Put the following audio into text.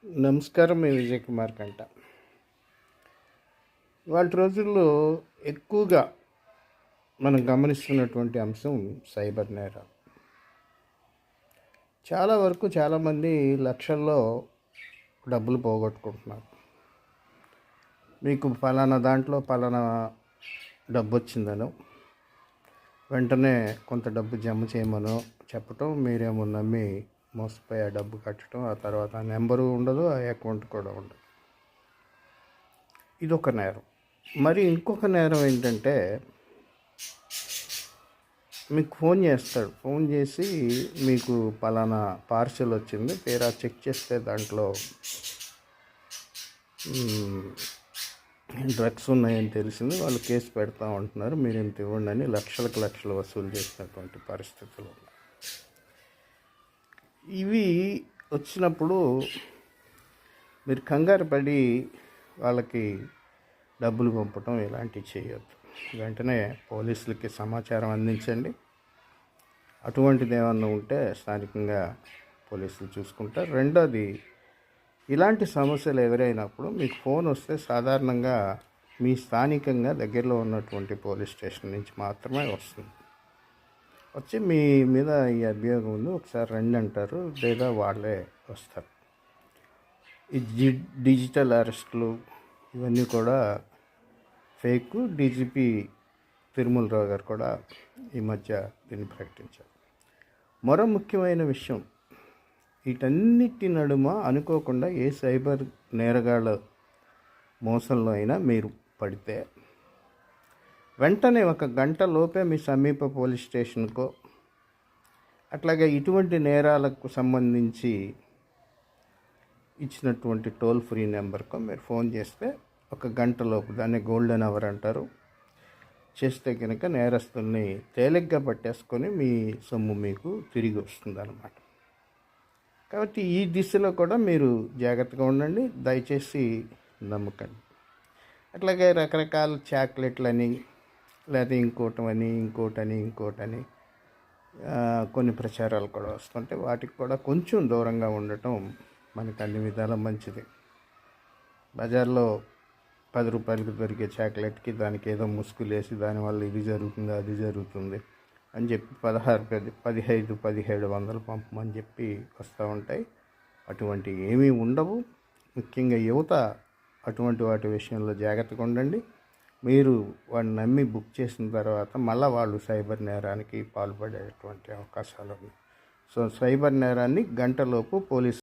నమస్కారం. మీ విజయ్ కుమార్ కంట. ఇవాళ రోజుల్లో ఎక్కువగా మనం గమనిస్తున్నటువంటి అంశం సైబర్ నేరాలు. చాలా వరకు చాలామంది లక్షల్లో డబ్బులు పోగొట్టుకుంటున్నారు. మీకు ఫలానా దాంట్లో ఫలానా డబ్బు వచ్చిందనో, వెంటనే కొంత డబ్బు జమ చేయమనో చెప్పటం, మీరేమో నమ్మి మోసపోయి ఆ డబ్బు కట్టడం, ఆ తర్వాత ఆ నెంబరు ఉండదు, ఆ అకౌంట్ కూడా ఉండదు. ఇదొక నేరం. మరి ఇంకొక నేరం ఏంటంటే, మీకు ఫోన్ చేస్తాడు. ఫోన్ చేసి మీకు పలానా పార్సెల్ వచ్చింది, తీరా చెక్ చేస్తే దాంట్లో డ్రగ్స్ ఉన్నాయని తెలిసింది, వాళ్ళు కేసు పెడతా ఉంటున్నారు, మీరేంత ఇవ్వండి అని లక్షలు వసూలు చేసినటువంటి పరిస్థితులు ఉన్నాయి. ఇవి వచ్చినప్పుడు మీరు కంగారు పడి వాళ్ళకి డబ్బులు పంపటం ఇలాంటివి చేయొద్దు. వెంటనే పోలీసులకి సమాచారం అందించండి. అటువంటిది ఏమన్నా ఉంటే స్థానికంగా పోలీసులు చూసుకుంటారు. రెండోది, ఇలాంటి సమస్యలు ఎదురైనప్పుడు మీకు ఫోన్ వస్తే సాధారణంగా మీ స్థానికంగా దగ్గరలో ఉన్నటువంటి పోలీస్ స్టేషన్ నుంచి మాత్రమే వస్తుంది. వచ్చి మీ మీద ఈ అభియోగం ఉంది, ఒకసారి రండి అంటారు, లేదా వాళ్ళే వస్తారు. ఈ డిజిటల్ అరెస్టులు ఇవన్నీ కూడా ఫేక్. డీజీపీ తిరుమలరావు గారు కూడా ఈ మధ్య దీన్ని ప్రకటించారు. మరో ముఖ్యమైన విషయం, వీటన్నిటి నడుమ అనుకోకుండా ఏ సైబర్ నేరగాళ్ళ మోసంలో అయినా మీరు పడితే వెంటనే 1 గంట లోపే మీ సమీప పోలీస్ స్టేషన్కో, అట్లాగే ఇటువంటి నేరాలకు సంబంధించి ఇచ్చినటువంటి టోల్ ఫ్రీ నెంబర్కో మీరు ఫోన్ చేస్తే 1 గంట లోపు, దాన్ని గోల్డెన్ అవర్ అంటారు, చేస్తే కనుక నేరస్తుల్ని తేలిగ్గా పట్టేసుకొని మీ సొమ్ము మీకు తిరిగి వస్తుందన్నమాట. కాబట్టి ఈ దిశలో కూడా మీరు జాగ్రత్తగా ఉండండి, దయచేసి నమ్మకండి. అట్లాగే రకరకాల చాక్లెట్లని, లేదా ఇంకోటని కొన్ని ప్రచారాలు కూడా వస్తుంటే వాటికి కూడా కొంచెం దూరంగా ఉండటం మనకు అన్ని విధాలా మంచిది. బజార్లో 10 రూపాయలకి దొరికే చాక్లెట్కి దానికి ఏదో ముసుగులేసి దానివల్ల ఇది జరుగుతుంది అది జరుగుతుంది అని చెప్పి 1700 పంపమని చెప్పి వస్తూ ఉంటాయి. అటువంటి ఏమీ ఉండవు. ముఖ్యంగా యువత అటువంటి వాటి విషయంలో జాగ్రత్తగా ఉండండి. మీరు వాడిని నమ్మి బుక్ చేసిన తర్వాత మళ్ళీ వాళ్ళు సైబర్ నేరానికి పాల్పడేటువంటి అవకాశాలు ఉన్నాయి. సో సైబర్ నేరాన్ని గంటలోపు పోలీసు